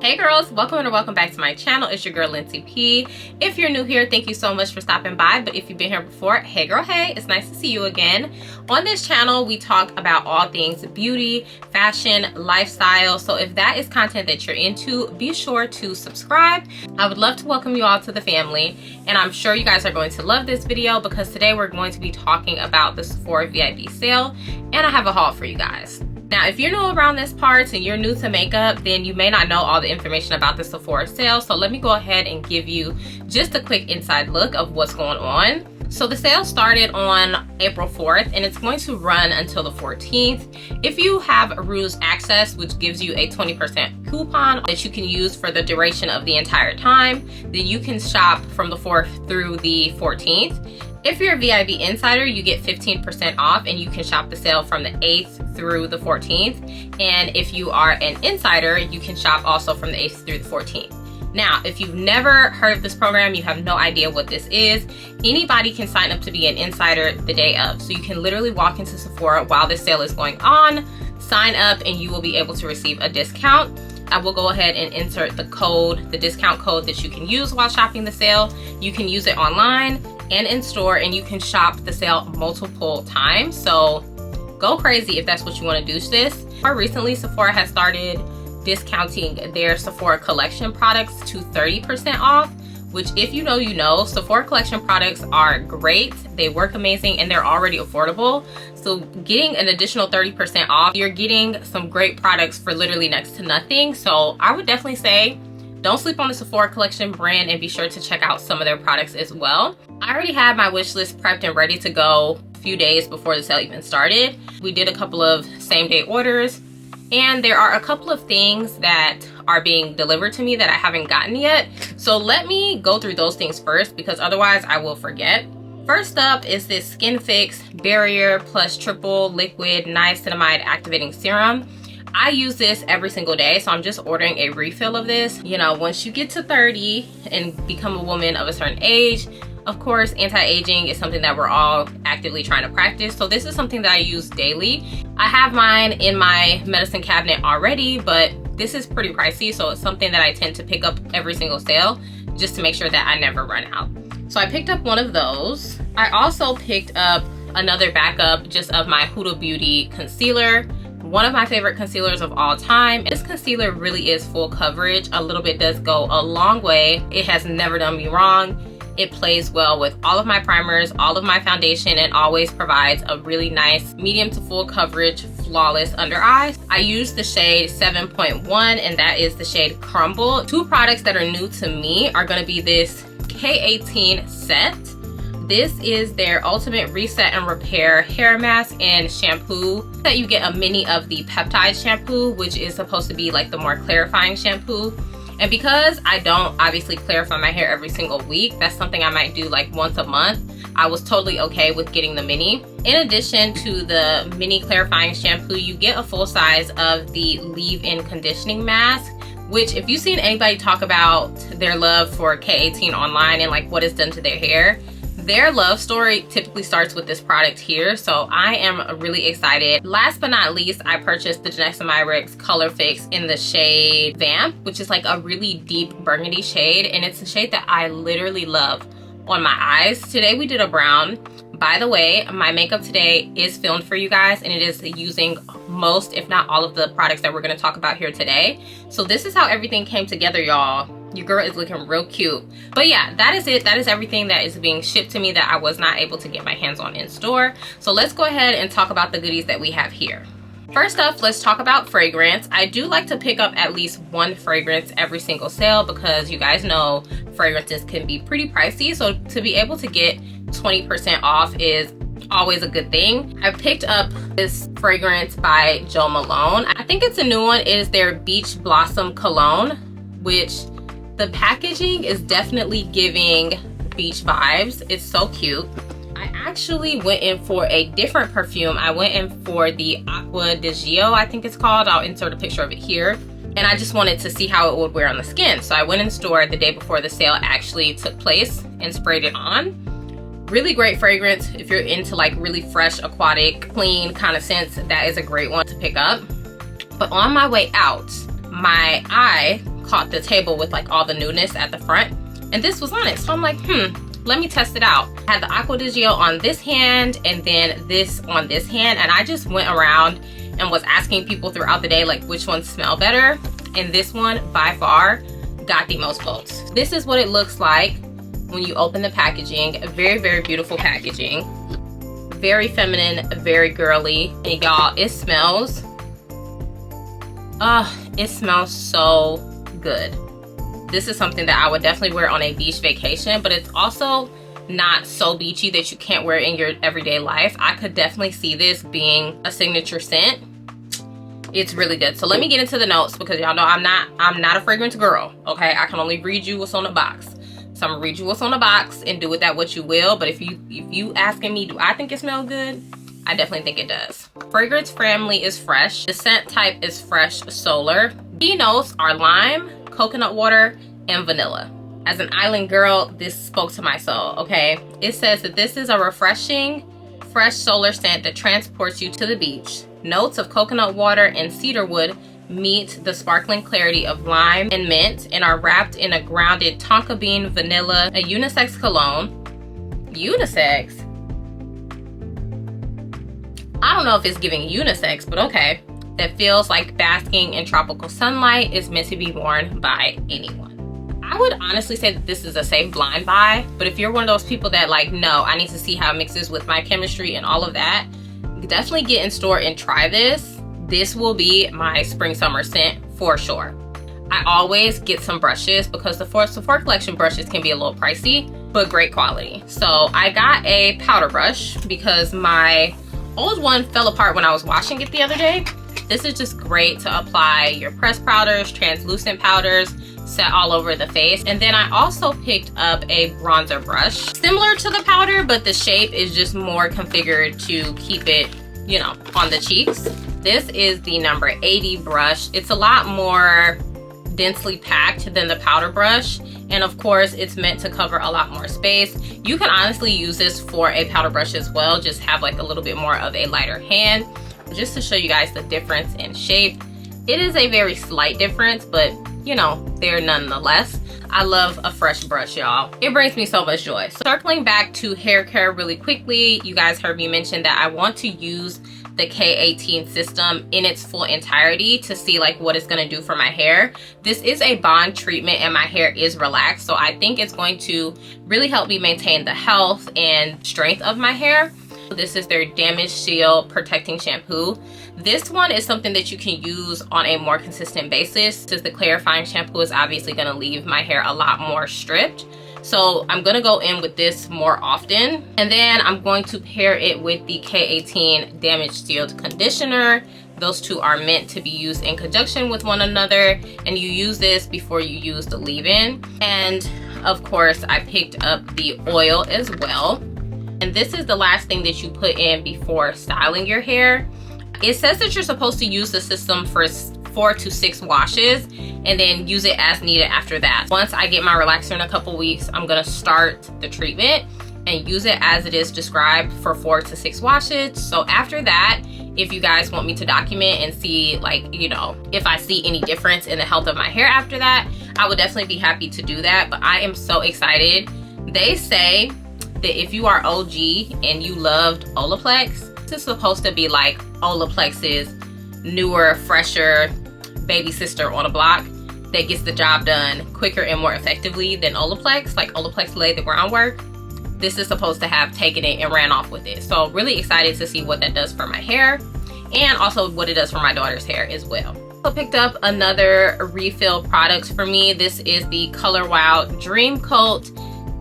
Hey girls, welcome or welcome back to my channel. It's your girl Lincy P. If you're new here, thank you so much for stopping by. But if you've been here before, hey girl, hey, it's nice to see you again. On this channel, we talk about all things beauty, fashion, lifestyle. So if that is content that you're into, be sure to subscribe. I would love to welcome you all to the family. And I'm sure you guys are going to love this video because today we're going to be talking about the Sephora VIP sale. And I have a haul for you guys. Now, if you're new around this part and you're new to makeup, then you may not know all the information about the Sephora sale. So let me go ahead and give you just a quick inside look of what's going on. So the sale started on April 4th and it's going to run until the 14th. If you have Rouge Access, which gives you a 20% coupon that you can use for the duration of the entire time, then you can shop from the 4th through the 14th. If you're a VIP Insider, you get 15% off and you can shop the sale from the 8th through the 14th. And if you are an Insider, you can shop also from the 8th through the 14th. Now, if you've never heard of this program, you have no idea what this is, anybody can sign up to be an Insider the day of. So you can literally walk into Sephora while this sale is going on, sign up, and you will be able to receive a discount. I will go ahead and insert the code, the discount code that you can use while shopping the sale. You can use it online and in store, and you can shop the sale multiple times. So go crazy if that's what you want to do this. Recently, Sephora has started discounting their Sephora Collection products to 30% off, which if you know, you know. Sephora Collection products are great. They work amazing and they're already affordable. So getting an additional 30% off, you're getting some great products for literally next to nothing. So I would definitely say, don't sleep on the Sephora Collection brand and be sure to check out some of their products as well. I already had my wish list prepped and ready to go a few days before the sale even started. We did a couple of same-day orders, and there are a couple of things that are being delivered to me that I haven't gotten yet. So let me go through those things first because otherwise I will forget. First up is this Skin Fix Barrier Plus Triple Liquid Niacinamide Activating Serum. I use this every single day, so I'm just ordering a refill of this. You know, once you get to 30 and become a woman of a certain age, of course, anti-aging is something that we're all actively trying to practice. So this is something that I use daily. I have mine in my medicine cabinet already, but this is pretty pricey. So it's something that I tend to pick up every single sale just to make sure that I never run out. So I picked up one of those. I also picked up another backup just of my Huda Beauty concealer. One of my favorite concealers of all time. This concealer really is full coverage. A little bit does go a long way. It has never done me wrong. It plays well with all of my primers, all of my foundation, and always provides a really nice medium to full coverage, flawless under eyes. I use the shade 7.1 and that is the shade Crumble. Two products that are new to me are gonna be this K18 set. This is their Ultimate Reset and Repair Hair Mask and Shampoo. That you get a mini of the Peptide Shampoo, which is supposed to be like the more clarifying shampoo. And because I don't obviously clarify my hair every single week, that's something I might do like once a month. I was totally okay with getting the mini. In addition to the mini clarifying shampoo, you get a full size of the leave-in conditioning mask, which if you've seen anybody talk about their love for K18 online and like what it's done to their hair, their love story typically starts with this product here, so I am really excited. Last but not least, I purchased the Janessa Myricks Color Fix in the shade Vamp, which is like a really deep burgundy shade, and it's a shade that I literally love on my eyes. Today we did a brown. By the way, my makeup today is filmed for you guys, and it is using most, if not all of the products that we're gonna talk about here today. So this is how everything came together, y'all. Your girl is looking real cute. But yeah, that is it. That is everything that is being shipped to me that I was not able to get my hands on in store. So let's go ahead and talk about the goodies that we have here. First up, let's talk about fragrance. I do like to pick up at least one fragrance every single sale because you guys know fragrances can be pretty pricey. So to be able to get 20% off is always a good thing. I picked up this fragrance by Jo Malone. I think it's a new one. It is their Beach Blossom Cologne, which the packaging is definitely giving beach vibes. It's so cute. I actually went in for a different perfume. I went in for the Aqua di Gio, I think it's called. I'll insert a picture of it here. And I just wanted to see how it would wear on the skin. So I went in store the day before the sale actually took place and sprayed it on. Really great fragrance. If you're into like really fresh, aquatic, clean kind of scents, that is a great one to pick up. But on my way out, my eye caught the table with like all the newness at the front, and this was on it. So I'm like, let me test it out. I had the Aqua di Gio on this hand and then this on this hand, and I just went around and was asking people throughout the day like which ones smell better, and this one by far got the most votes. This is what it looks like when you open the packaging. Very, very beautiful packaging. Very feminine, very girly. And y'all, it smells so good. This is something that I would definitely wear on a beach vacation, but it's also not so beachy that you can't wear it in your everyday life. I could definitely see this being a signature scent. It's really good. So let me get into the notes, because y'all know I'm not a fragrance girl, okay? I can only read you what's on the box. So I'm gonna read you what's on the box and do with that what you will. But if you asking me, do I think it smells good? I definitely think it does. Fragrance family is fresh. The scent type is fresh solar. Key notes are lime, coconut water, and vanilla. As an island girl, this spoke to my soul, okay? It says that this is a refreshing, fresh solar scent that transports you to the beach. Notes of coconut water and cedarwood meet the sparkling clarity of lime and mint and are wrapped in a grounded tonka bean vanilla, a unisex cologne. Unisex? I don't know if it's giving unisex, but okay. That feels like basking in tropical sunlight, is meant to be worn by anyone. I would honestly say that this is a safe blind buy, but if you're one of those people that like, no, I need to see how it mixes with my chemistry and all of that, definitely get in store and try this. This will be my spring summer scent for sure. I always get some brushes because the Sephora collection brushes can be a little pricey, but great quality. So I got a powder brush because my old one fell apart when I was washing it the other day. This is just great to apply your pressed powders, translucent powders, set all over the face. And then I also picked up a bronzer brush, similar to the powder, but the shape is just more configured to keep it, you know, on the cheeks. This is the number 80 brush. It's a lot more densely packed than the powder brush. And of course, it's meant to cover a lot more space. You can honestly use this for a powder brush as well. Just have like a little bit more of a lighter hand, just to show you guys the difference in shape. It is a very slight difference, but you know, there nonetheless. I love a fresh brush, y'all. It brings me so much joy. So circling back to hair care really quickly, you guys heard me mention that I want to use the K18 system in its full entirety to see like what it's going to do for my hair. This is a bond treatment and my hair is relaxed, so I think it's going to really help me maintain the health and strength of my hair. This is their Damage Shield Protecting Shampoo. This one is something that you can use on a more consistent basis, since the clarifying shampoo is obviously going to leave my hair a lot more stripped. So I'm going to go in with this more often. And then I'm going to pair it with the K18 Damage Shield Conditioner. Those two are meant to be used in conjunction with one another. And you use this before you use the leave-in. And of course, I picked up the oil as well. And this is the last thing that you put in before styling your hair. It says that you're supposed to use the system for 4 to 6 washes and then use it as needed after that. Once I get my relaxer in a couple weeks, I'm gonna start the treatment and use it as it is described for 4 to 6 washes. So after that, if you guys want me to document and see, like, you know, if I see any difference in the health of my hair after that, I would definitely be happy to do that. But I am so excited. They say that if you are OG and you loved Olaplex, this is supposed to be like Olaplex's newer, fresher baby sister on a block that gets the job done quicker and more effectively than Olaplex. Like Olaplex laid the groundwork. This is supposed to have taken it and ran off with it. So really excited to see what that does for my hair and also what it does for my daughter's hair as well. I picked up another refill product for me. This is the Color Wow Dream Coat.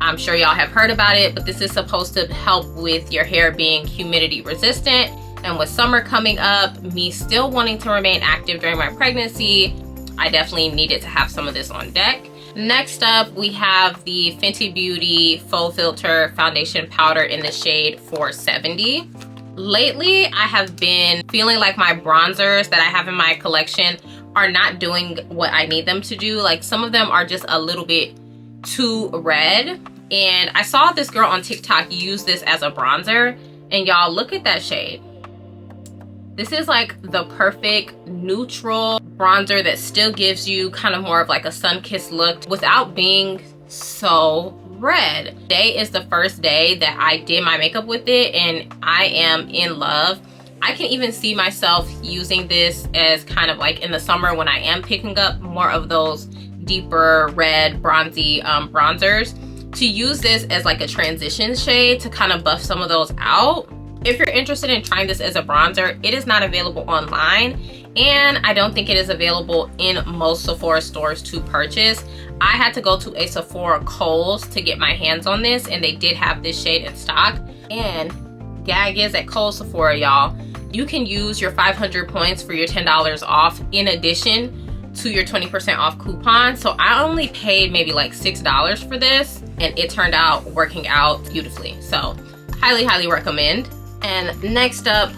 I'm sure y'all have heard about it, but this is supposed to help with your hair being humidity resistant. And with summer coming up, me still wanting to remain active during my pregnancy, I definitely needed to have some of this on deck. Next up, we have the Fenty Beauty Faux Filter Foundation Powder in the shade 470. Lately, I have been feeling like my bronzers that I have in my collection are not doing what I need them to do. Like some of them are just a little bit too red. And I saw this girl on TikTok use this as a bronzer. And y'all, look at that shade. This is like the perfect neutral bronzer that still gives you kind of more of like a sun-kissed look without being so red. Today is the first day that I did my makeup with it, and I am in love. I can even see myself using this as kind of like in the summer when I am picking up more of those deeper red bronzy bronzers, to use this as like a transition shade to kind of buff some of those out. If you're interested in trying this as a bronzer, it is not available online, and I don't think it is available in most Sephora stores to purchase. I had to go to a Sephora Kohl's to get my hands on this, and they did have this shade in stock. And gag is at Kohl's Sephora, y'all, you can use your 500 points for your $10 off in addition to your 20% off coupon. So I only paid maybe like $6 for this, and it turned out working out beautifully. So highly recommend. And next up,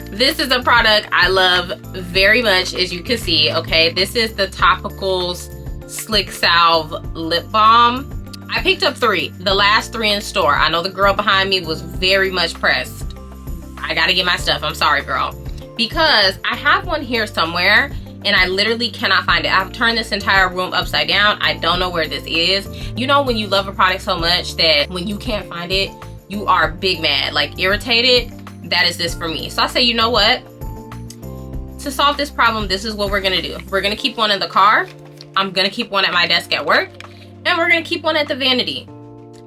this is a product I love very much, as you can see. Okay, this is the Topicals Slick Salve Lip Balm. I picked up 3, the last 3 in store. I know the girl behind me was very much pressed. I gotta get my stuff, I'm sorry girl. Because I have one here somewhere and I literally cannot find it. I've turned this entire room upside down. I don't know where this is. You know when you love a product so much that when you can't find it, you are big mad, like irritated? That is this for me. So I say, you know what? To solve this problem, this is what we're gonna do. We're gonna keep one in the car. I'm gonna keep one at my desk at work. And we're gonna keep one at the vanity.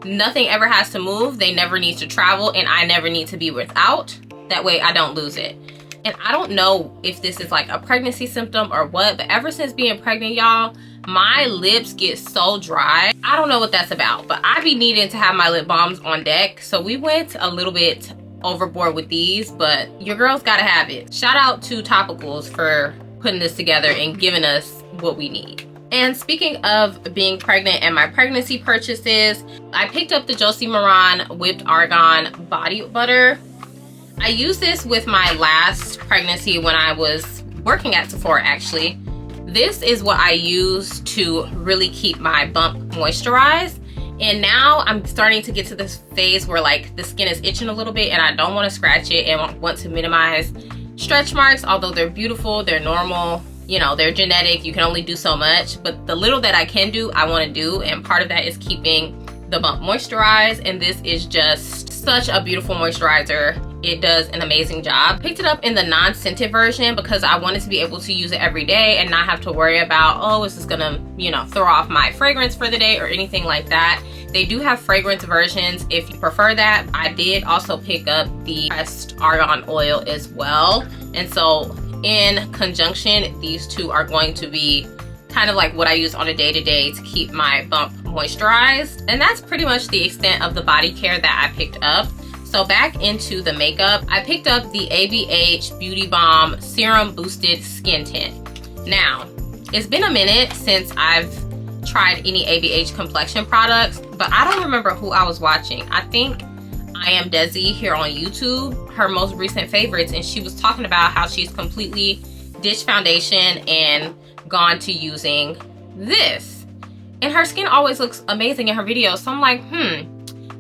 Nothing ever has to move. They never need to travel, and I never need to be without. That way I don't lose it. And I don't know if this is like a pregnancy symptom or what, but ever since being pregnant, y'all, my lips get so dry. I don't know what that's about, but I be needing to have my lip balms on deck. So we went a little bit overboard with these, but your girl's gotta have it. Shout out to Topicals for putting this together and giving us what we need. And speaking of being pregnant and my pregnancy purchases, I picked up the Josie Maran Whipped Argan Body Butter. I used this with my last pregnancy when I was working at Sephora actually. This is what I use to really keep my bump moisturized. And now I'm starting to get to this phase where like the skin is itching a little bit and I don't want to scratch it and want to minimize stretch marks. Although they're beautiful, they're normal, you know, they're genetic, you can only do so much. But the little that I can do, I want to do. And part of that is keeping the bump moisturized. And this is just such a beautiful moisturizer. It does an amazing job. Picked it up in the non-scented version because I wanted to be able to use it every day and not have to worry about, oh, is this gonna, you know, throw off my fragrance for the day or anything like that. They do have fragrance versions if you prefer that. I did also pick up the pressed argan oil as well. And so in conjunction, these two are going to be kind of like what I use on a day-to-day to keep my bump moisturized. And that's pretty much the extent of the body care that I picked up. So back into the makeup, I picked up the ABH Beauty Balm Serum Boosted Skin Tint. Now, it's been a minute since I've tried any ABH Complexion products, but I don't remember who I was watching. I think I Am Desi here on YouTube, her most recent favorites, and she was talking about how she's completely ditched foundation and gone to using this. And her skin always looks amazing in her videos, so I'm like,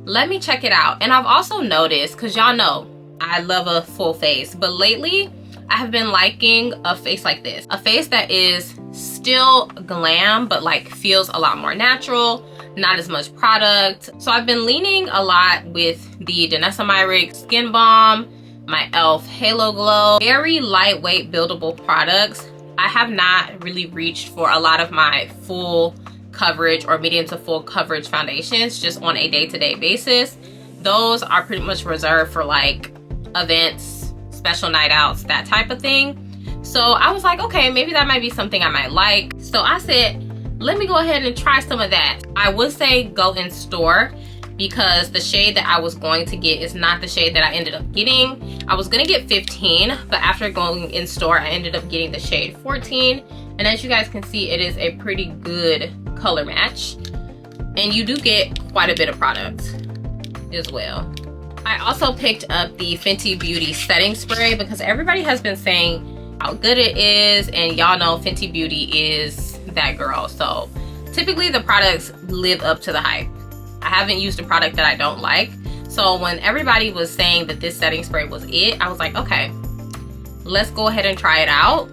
let me check it out. And I've also noticed, because y'all know I love a full face, but lately I have been liking a face like this. A face that is still glam, but like feels a lot more natural, not as much product. So I've been leaning a lot with the Danessa Myrick Skin Balm, my e.l.f. Halo Glow. Very lightweight buildable products. I have not really reached for a lot of my full coverage or medium to full coverage foundations just on a day-to-day basis. Those are pretty much reserved for like events, special night outs, that type of thing. So I was like, okay, maybe that might be something I might like. So I said, let me go ahead and try some of that. I would say go in store because the shade that I was going to get is not the shade that I ended up getting. I was gonna get 15, but after going in store, I ended up getting the shade 14. And as you guys can see, it is a pretty good color match. And you do get quite a bit of product as well. I also picked up the Fenty Beauty setting spray because everybody has been saying how good it is, and y'all know Fenty Beauty is that girl. So typically the products live up to the hype. I haven't used a product that I don't like. So when everybody was saying that this setting spray was it, I was like, okay, let's go ahead and try it out.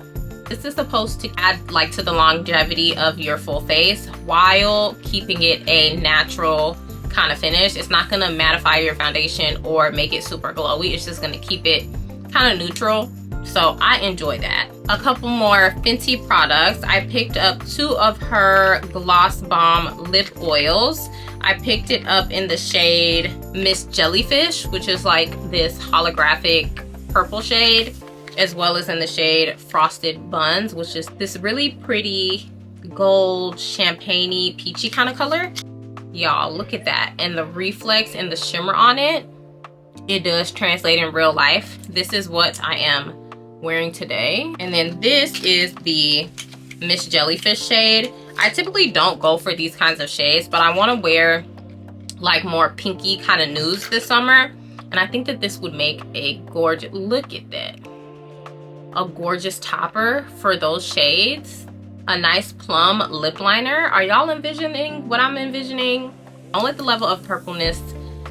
This is supposed to add like to the longevity of your full face while keeping it a natural kind of finish. It's not gonna mattify your foundation or make it super glowy. It's just gonna keep it kind of neutral. So I enjoy that. A couple more Fenty products. I picked up 2 of her Gloss Bomb lip oils. I picked it up in the shade Miss Jellyfish, which is like this holographic purple shade, as well as in the shade Frosted Buns, which is this really pretty gold champagne-y peachy kind of color. Y'all, look at that. And the reflex and the shimmer on it, it does translate in real life. This is what I am wearing today. And then this is the Miss Jellyfish shade. I typically don't go for these kinds of shades, but I want to wear like more pinky kind of nudes this summer. And I think that this would make a gorgeous, look at that, a gorgeous topper for those shades. A nice plum lip liner. Are y'all envisioning what I'm envisioning? Don't let the level of purpleness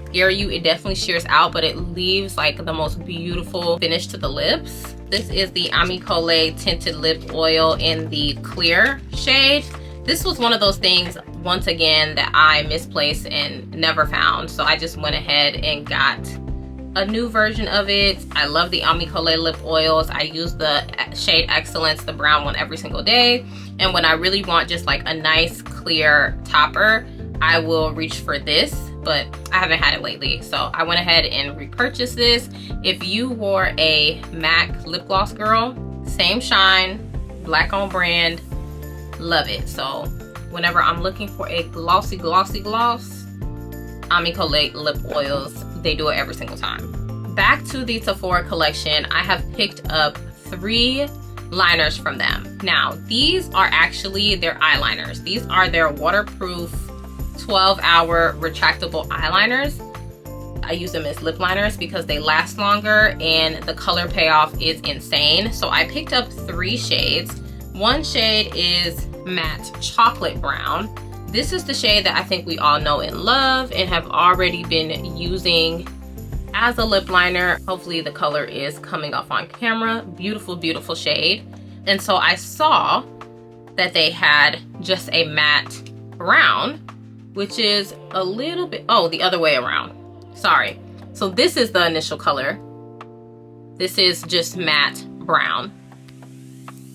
scare you. It definitely shears out, but it leaves like the most beautiful finish to the lips. This is the Amicole Tinted Lip Oil in the clear shade. This was one of those things, once again, that I misplaced and never found. So I just went ahead and got a new version of it. I love the Amicole lip oils. I use the shade Excellence, the brown one, every single day. And when I really want just like a nice clear topper, I will reach for this, but I haven't had it lately. So I went ahead and repurchased this. If you wore a MAC lip gloss girl, same shine, black on brand, love it. So whenever I'm looking for a glossy gloss, Amicole lip oils, they do it every single time. Back to the Sephora collection, I have picked up 3 liners from them. Now, these are actually their eyeliners. These are their waterproof 12-hour retractable eyeliners. I use them as lip liners because they last longer and the color payoff is insane. So I picked up 3 shades. One shade is matte chocolate brown. This is the shade that I think we all know and love and have already been using as a lip liner. Hopefully the color is coming off on camera. Beautiful, beautiful shade. And so I saw that they had just a matte brown, which is a little bit, oh, the other way around. Sorry. So this is the initial color. This is just matte brown,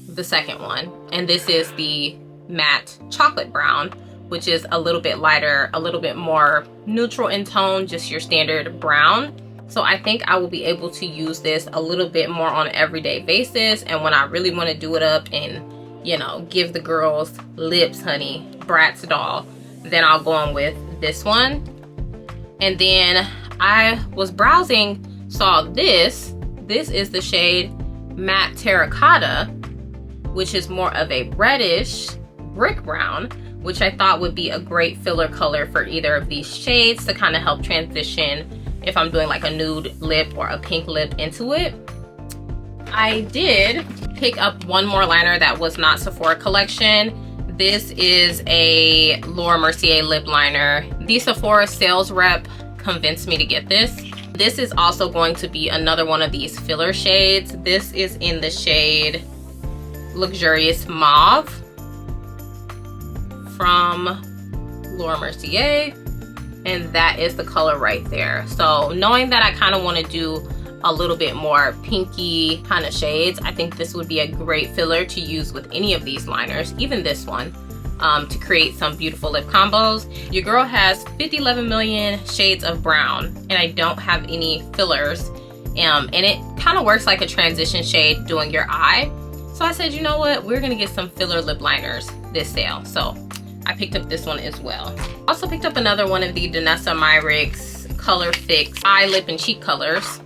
the second one. And this is the matte chocolate brown, which is a little bit lighter, a little bit more neutral in tone, just your standard brown. So I think I will be able to use this a little bit more on an everyday basis. And when I really want to do it up and, you know, give the girls lips, honey, Bratz doll, then I'll go on with this one. And then I was browsing, saw this. This is the shade Matte Terracotta, which is more of a reddish brick brown, which I thought would be a great filler color for either of these shades to kind of help transition if I'm doing like a nude lip or a pink lip into it. I did pick up one more liner that was not Sephora collection. This is a Laura Mercier lip liner. The Sephora sales rep convinced me to get this. This is also going to be another one of these filler shades. This is in the shade Luxurious Mauve from Laura Mercier. And that is the color right there. So knowing that I kind of want to do a little bit more pinky kind of shades, I think this would be a great filler to use with any of these liners, even this one, to create some beautiful lip combos. Your girl has 11 million shades of brown and I don't have any fillers. And it kind of works like a transition shade doing your eye. So I said, you know what? We're gonna get some filler lip liners this sale. So I picked up this one as well. Also picked up another one of the Danessa Myricks Color Fix eye, lip, and cheek colors.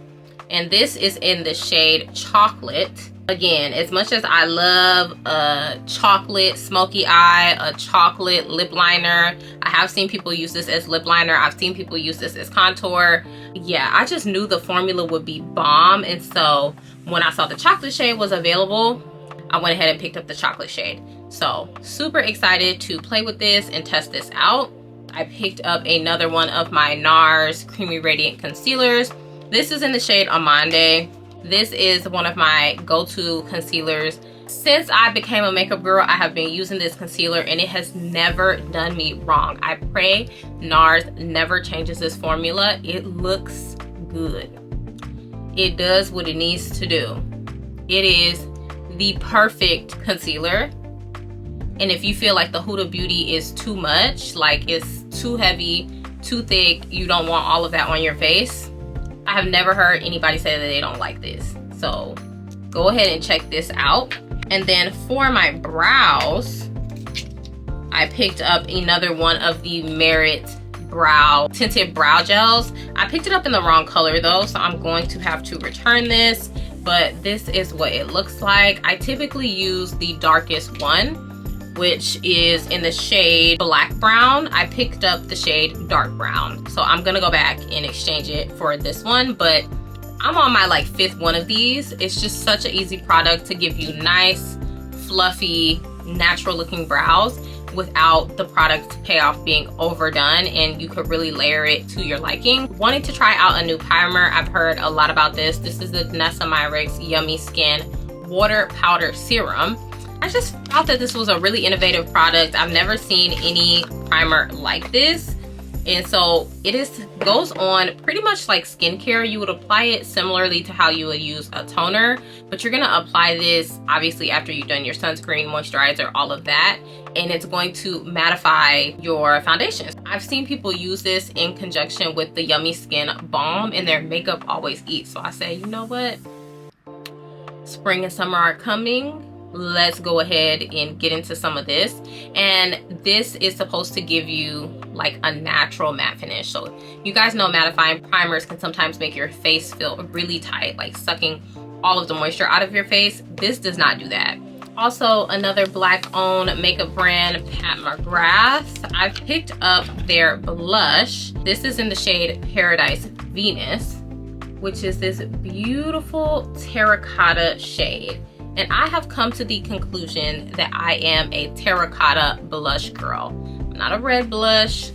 And this is in the shade Chocolate. Again, as much as I love a chocolate smoky eye, a chocolate lip liner, I have seen people use this as lip liner. I've seen people use this as contour. Yeah, I just knew the formula would be bomb. And so when I saw the chocolate shade was available, I went ahead and picked up the chocolate shade. So super excited to play with this and test this out. I picked up another one of my Nars Creamy Radiant Concealers. This is in the shade Amande. This is one of my go-to concealers. Since I became a makeup girl, I have been using this concealer and it has never done me wrong. I pray Nars never changes this formula. It looks good. It does what it needs to do. It is the perfect concealer. And if you feel like the Huda Beauty is too much, like it's too heavy, too thick, you don't want all of that on your face, I have never heard anybody say that they don't like this. So go ahead and check this out. And then for my brows, I picked up another one of the Merit brow tinted brow gels. I picked it up in the wrong color though, so I'm going to have to return this, but this is what it looks like. I typically use the darkest one, which is in the shade black brown. I picked up the shade dark brown, so I'm gonna go back and exchange it for this one, but I'm on my like 5th one of these. It's just such an easy product to give you nice, fluffy, natural looking brows without the product payoff being overdone, and you could really layer it to your liking. Wanting to try out a new primer. I've heard a lot about this. This is the Vanessa Myricks Yummy Skin Water Powder Serum. I just thought that this was a really innovative product. I've never seen any primer like this. And so goes on pretty much like skincare. You would apply it similarly to how you would use a toner, but you're gonna apply this obviously after you've done your sunscreen, moisturizer, all of that, and it's going to mattify your foundation. I've seen people use this in conjunction with the Yummy Skin Balm, and their makeup always eats. So I say, you know what? Spring and summer are coming. Let's go ahead and get into some of this. And this is supposed to give you like a natural matte finish. So you guys know mattifying primers can sometimes make your face feel really tight, like sucking all of the moisture out of your face. This does not do that. Also, another black owned makeup brand, Pat McGrath. I picked up their blush. This is in the shade Paradise Venus, which is this beautiful terracotta shade. And I have come to the conclusion that I am a terracotta blush girl. I'm not a red blush.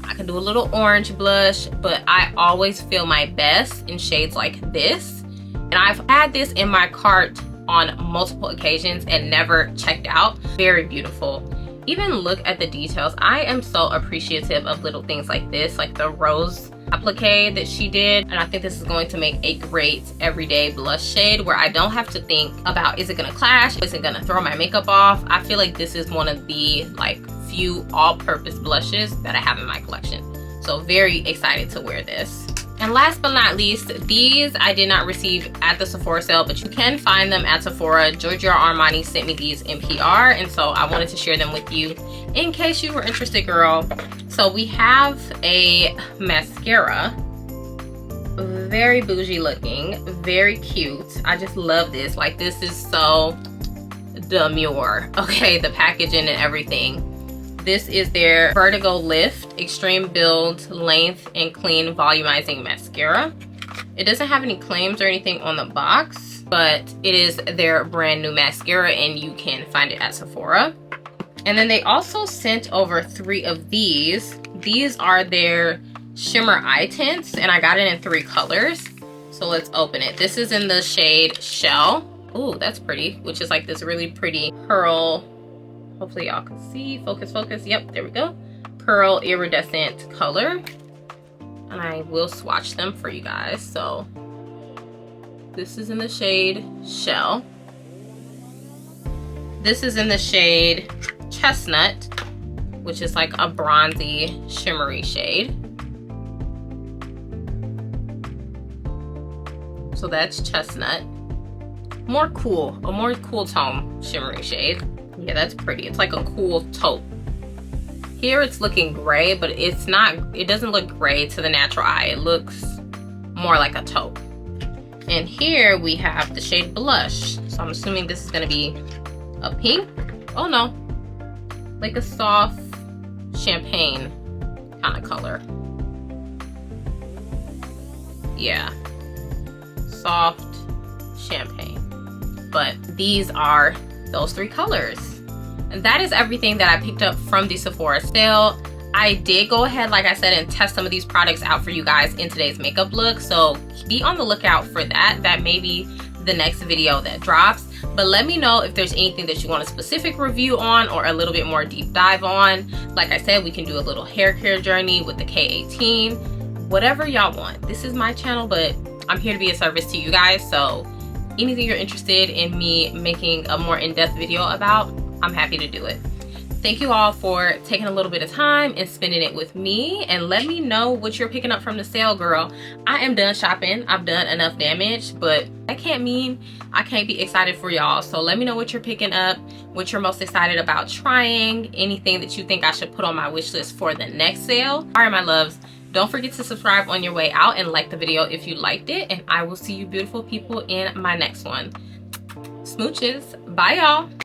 I can do a little orange blush, but I always feel my best in shades like this. And I've had this in my cart on multiple occasions and never checked out. Very beautiful. Even look at the details. I am so appreciative of little things like this, like the rose applique that she did, and I think this is going to make a great everyday blush shade where I don't have to think about, is it gonna clash, is it gonna throw my makeup off. I feel like this is one of the like few all-purpose blushes that I have in my collection, so very excited to wear this. And last but not least, these I did not receive at the Sephora sale, but you can find them at Sephora. Giorgio Armani sent me these in PR, and so I wanted to share them with you in case you were interested, girl. So we have a mascara, very bougie looking, very cute. I just love this. Like, this is so demure. Okay, the packaging and everything. This is their Vertigo Lift Extreme Build Length and Clean Volumizing Mascara. It doesn't have any claims or anything on the box, but it is their brand new mascara and you can find it at Sephora. And then they also sent over 3 of these. These are their shimmer eye tints and I got it in 3 colors. So let's open it. This is in the shade Shell. Ooh, that's pretty, which is like this really pretty pearl. Hopefully y'all can see. Focus, focus. Yep, there we go. Pearl iridescent color. And I will swatch them for you guys. So this is in the shade Shell. This is in the shade Chestnut, which is like a bronzy, shimmery shade. So that's Chestnut. More cool, a more cool tone shimmery shade. Yeah, that's pretty. It's like a cool taupe. Here it's looking gray, but it's not, it doesn't look gray to the natural eye. It looks more like a taupe. And here we have the shade Blush. So I'm assuming this is gonna be a pink. Oh no, like a soft champagne kind of color. Yeah, soft champagne. But these are those 3 colors. And that is everything that I picked up from the Sephora sale. I did go ahead, like I said, and test some of these products out for you guys in today's makeup look, so be on the lookout for that. That may be the next video that drops. But let me know if there's anything that you want a specific review on or a little bit more deep dive on. Like I said, we can do a little hair care journey with the K18. Whatever y'all want. This is my channel, but I'm here to be a service to you guys. So anything you're interested in me making a more in-depth video about, I'm happy to do it. Thank you all for taking a little bit of time and spending it with me, and let me know what you're picking up from the sale, girl. I am done shopping. I've done enough damage, but that can't mean I can't be excited for y'all. So let me know what you're picking up, what you're most excited about trying, anything that you think I should put on my wish list for the next sale. All right, my loves, don't forget to subscribe on your way out and like the video if you liked it, and I will see you beautiful people in my next one. Smooches. Bye, y'all.